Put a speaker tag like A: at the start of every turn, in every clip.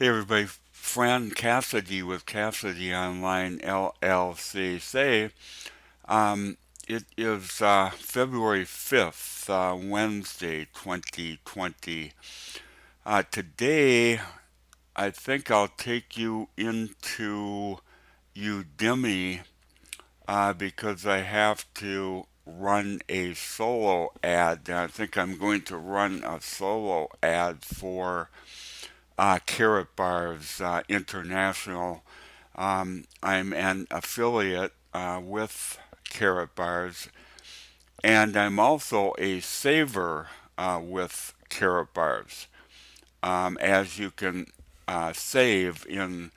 A: Hey everybody, Fran Cassady with Cassady Online LLC. Um, it is February 5th, Wednesday, 2020. Today, I think I'll take you into Udemy because I have to run a solo ad. I think I'm going to run a solo ad for Karatbars International. I'm an affiliate with Karatbars, and I'm also a saver with Karatbars. As you can save in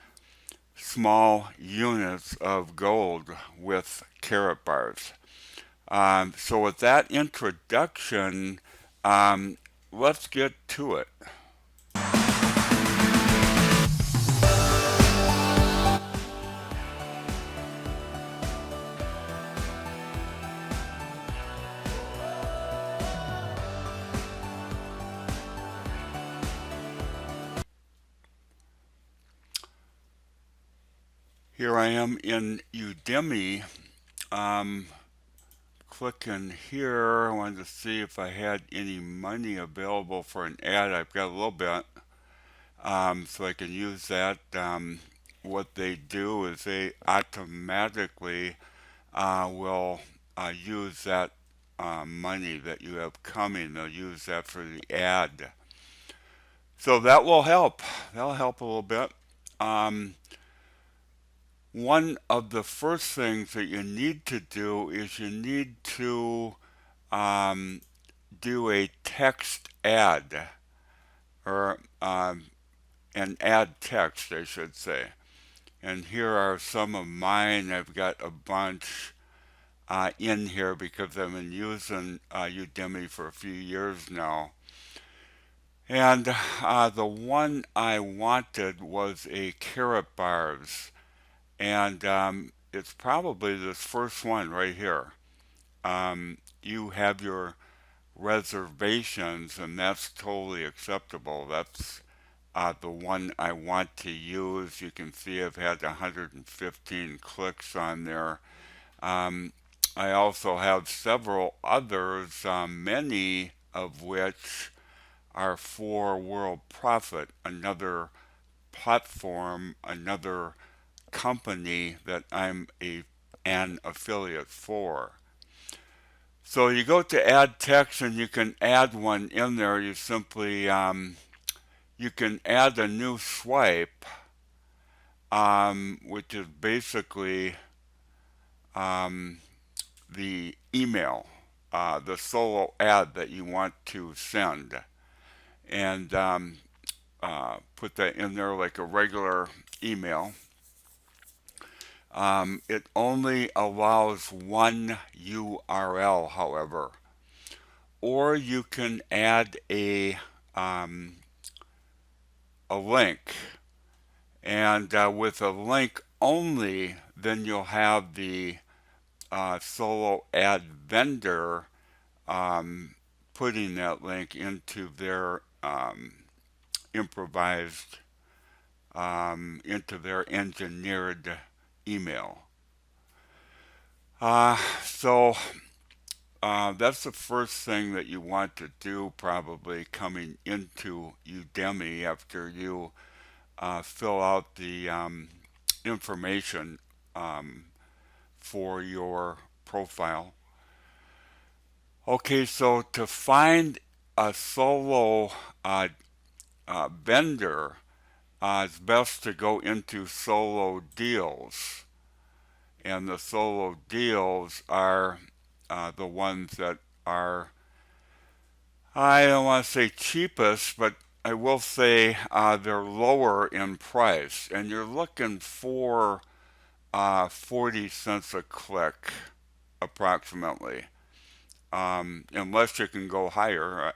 A: small units of gold with Karatbars. So with that introduction, um, let's get to it. Here I am in Udemy. Um, Clicking here. I wanted to see if I had any money available for an ad. I've got a little bit, so I can use that. What they do is they automatically will use that money that you have coming. They'll use that for the ad. So that will help. That'll help a little bit. Um, One of the first things that you need to do is you need to um, do a text ad or an ad text, I should say. And here are some of mine. I've got a bunch in here because I've been using Udemy for a few years now. And the one I wanted was a Karatbars, and it's probably this first one right here. You have your reservations, and that's totally acceptable. That's the one I want to use. You can see I've had 115 clicks on there. Um, I also have several others, many of which are for World Profit, another platform, another company that an affiliate for. So you go to add text and you can add one in there. You can add a new swipe, which is basically um, the email, the solo ad that you want to send, and put that in there like a regular email. It only allows one URL, however, or you can add um, a link, and with a link only, then you'll have the solo ad vendor um, putting that link into their improvised, into their engineered email. So that's the first thing that you want to do probably coming into Udemy after you fill out the information um, for your profile. Okay, so to find a solo vendor, it's best to go into solo deals. And the solo deals are the ones that are, I don't want to say cheapest, but I will say they're lower in price. And you're looking for 40 cents a click approximately. Unless you can go higher.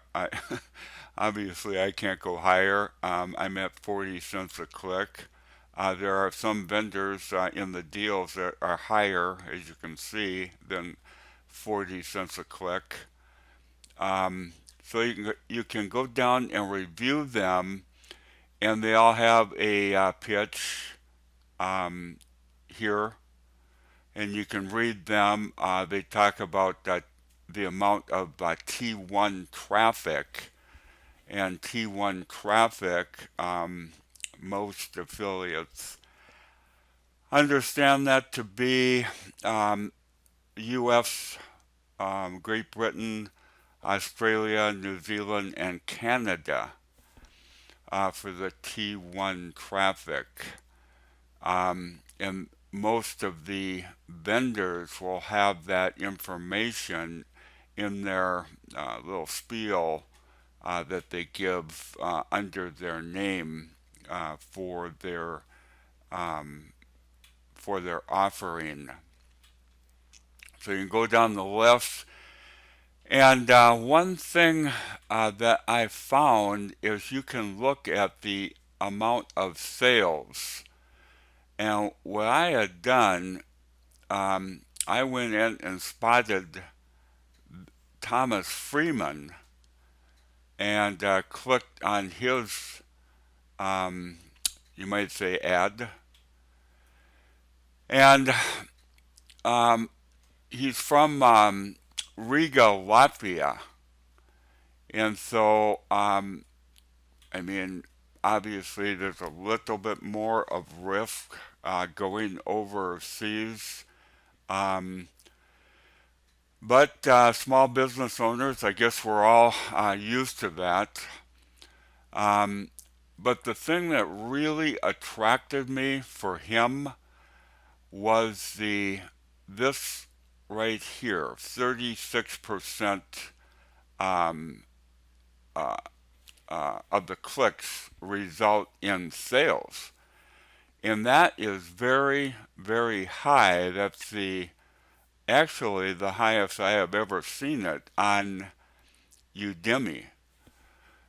A: Obviously, I can't go higher. I'm at 40 cents a click. There are some vendors in the deals that are higher, as you can see, than 40 cents a click. So you can go down and review them, and they all have a pitch here, and you can read them. They talk about the amount of T1 traffic, and T1 traffic, most affiliates understand that to be US, Great Britain, Australia, New Zealand, and Canada for the T1 traffic. And most of the vendors will have that information in their little spiel that they give under their name um, for their offering. So you can go down the list. And one thing that I found is you can look at the amount of sales. And what I had done, I went in and spotted Thomas Freeman and clicked on his, you might say, ad. And he's from Riga, Latvia. And so, I mean, obviously there's a little bit more of risk going overseas. Um, but small business owners, I guess we're all used to that. Um, but the thing that really attracted me for him was this right here, 36% um, uh, of the clicks result in sales. And that is very, very high. That's actually the highest I have ever seen it on Udemy.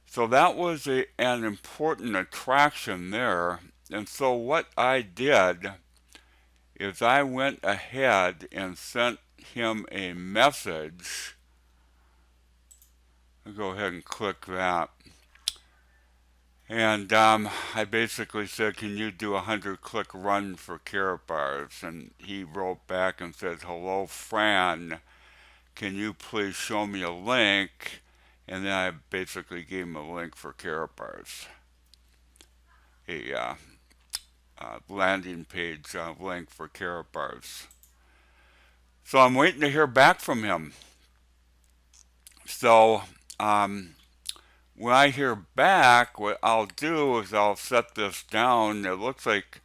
A: So that was an important attraction there. And so what I did is I went ahead and sent him a message. I'll go ahead and click that. And I basically said, can you do a 100-click run for Karatbars? And he wrote back and said, hello, Fran. Can you please show me a link? And then I basically gave him a link for Karatbars, a landing page link for Karatbars. So I'm waiting to hear back from him. So when I hear back, what I'll do is I'll set this down. It looks like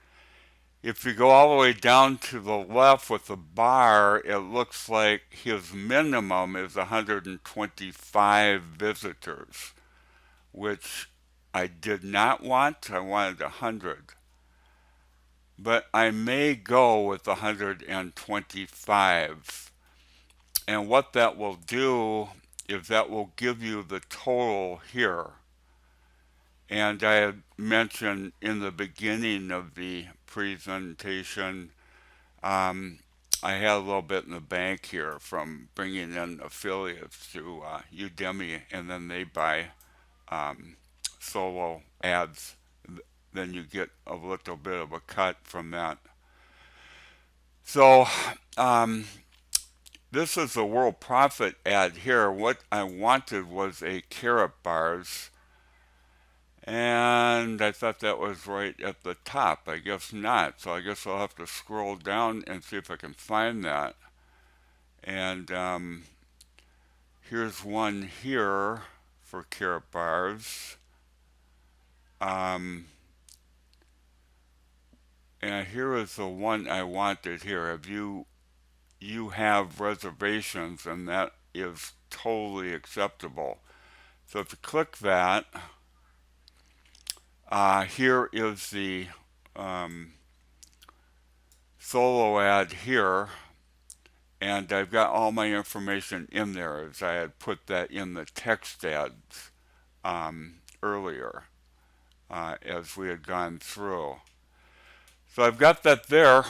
A: if you go all the way down to the left with the bar, it looks like his minimum is 125 visitors, which I did not want. I wanted 100. But I may go with 125. And what that will do is that will give you the total here. And I had mentioned in the beginning of the presentation, I had a little bit in the bank here from bringing in affiliates to Udemy, and then they buy solo ads. Then you get a little bit of a cut from that. So this is a world profit ad here. What I wanted was a Karatbars, and I thought that was right at the top. I guess not. So I guess I'll have to scroll down and see if I can find that. And here's one here for Karatbars. And here is the one I wanted here. If you have reservations, and that is totally acceptable. So if you click that, here is the solo ad here, and I've got all my information in there as I had put that in the text ads earlier as we had gone through. So I've got that there,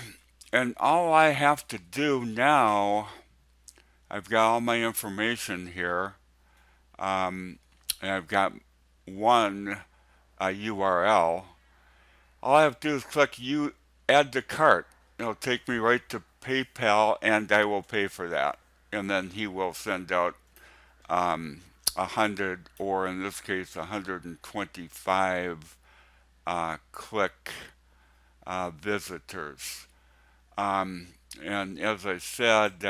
A: and all I have to do now, I've got all my information here, and I've got one URL. All I have to do is click you add to cart. It'll take me right to PayPal, and I will pay for that. And then he will send out 100, or in this case, 125 click visitors. Um, and as I said,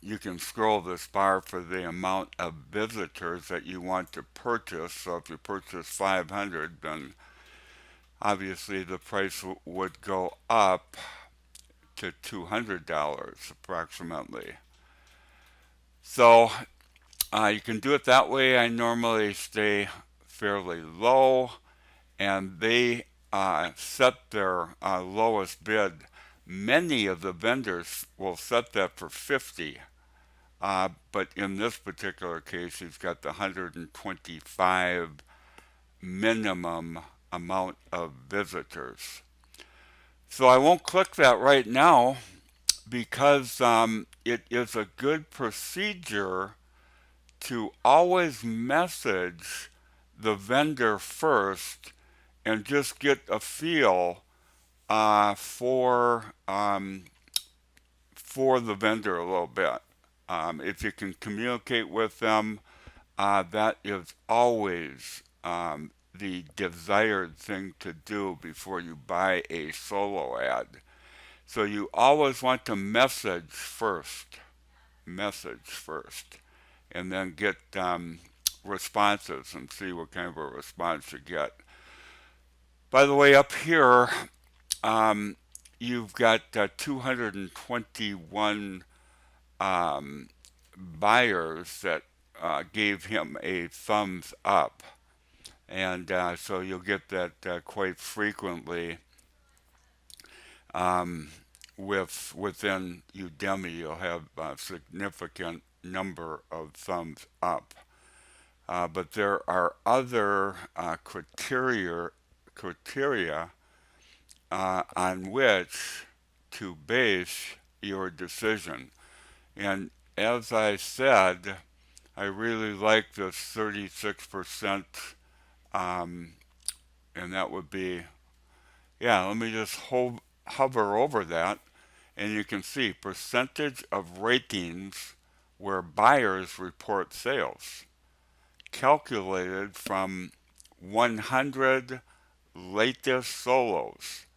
A: you can scroll this bar for the amount of visitors that you want to purchase. So if you purchase 500, then obviously the price would go up to $200 approximately. So you can do it that way. I normally stay fairly low, and they set their lowest bid. Many of the vendors will set that for 50, but in this particular case, he's got the 125 minimum amount of visitors. So I won't click that right now because it is a good procedure to always message the vendor first and just get a feel for the vendor a little bit. If you can communicate with them, that is always the desired thing to do before you buy a solo ad. So you always want to message first, and then get responses and see what kind of a response you get. By the way, up here, you've got 221 buyers that gave him a thumbs up. And so you'll get that quite frequently within Udemy. You'll have a significant number of thumbs up. But there are other criteria on which to base your decision. And as I said, I really like this 36%, and that would be, yeah, let me just hover over that, and you can see percentage of ratings where buyers report sales, calculated from 100 latest solos.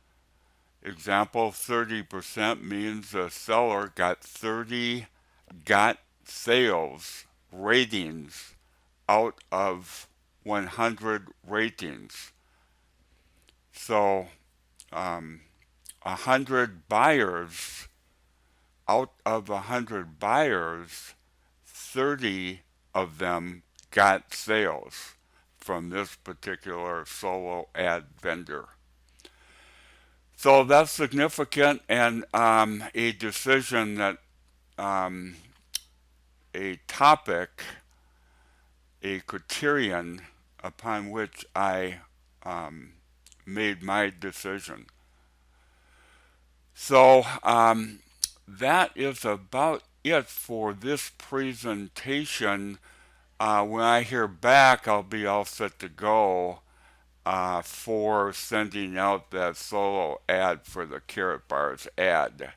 A: Example, 30% means the seller got 30 got sales ratings out of 100 ratings. So 100 buyers, out of 100 buyers, 30 of them got sales from this particular solo ad vendor. So that's significant, and a decision that a topic, a criterion upon which I made my decision. So that is about it for this presentation. When I hear back, I'll be all set to go for sending out that solo ad for the Karatbars ad.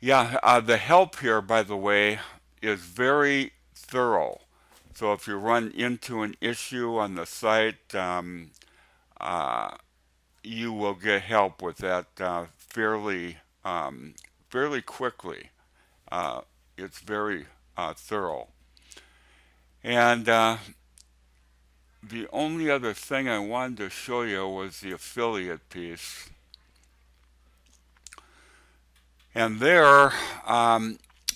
A: The help here, by the way, is very thorough. So if you run into an issue on the site, you will get help with that fairly quickly. It's very thorough. And the only other thing I wanted to show you was the affiliate piece. And there,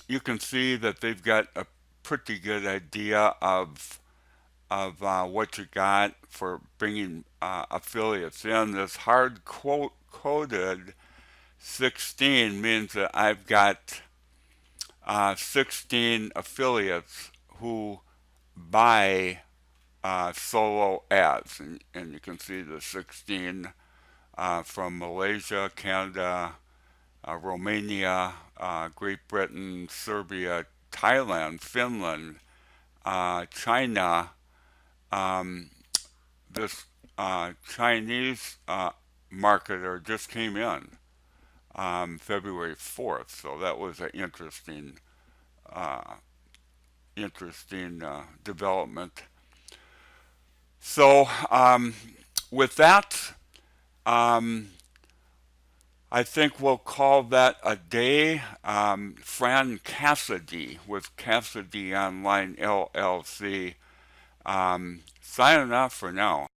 A: you can see that they've got a pretty good idea of what you got for bringing affiliates in. This hard coded 16 means that I've got 16 affiliates who buy solo ads, and you can see the 16 from Malaysia, Canada, Romania, Great Britain, Serbia, Thailand, Finland, China, this Chinese marketer just came in February 4th, so that was an uh, interesting development. So with that, um, I think we'll call that a day. Fran Cassady with Cassady Online LLC. Signing off for now.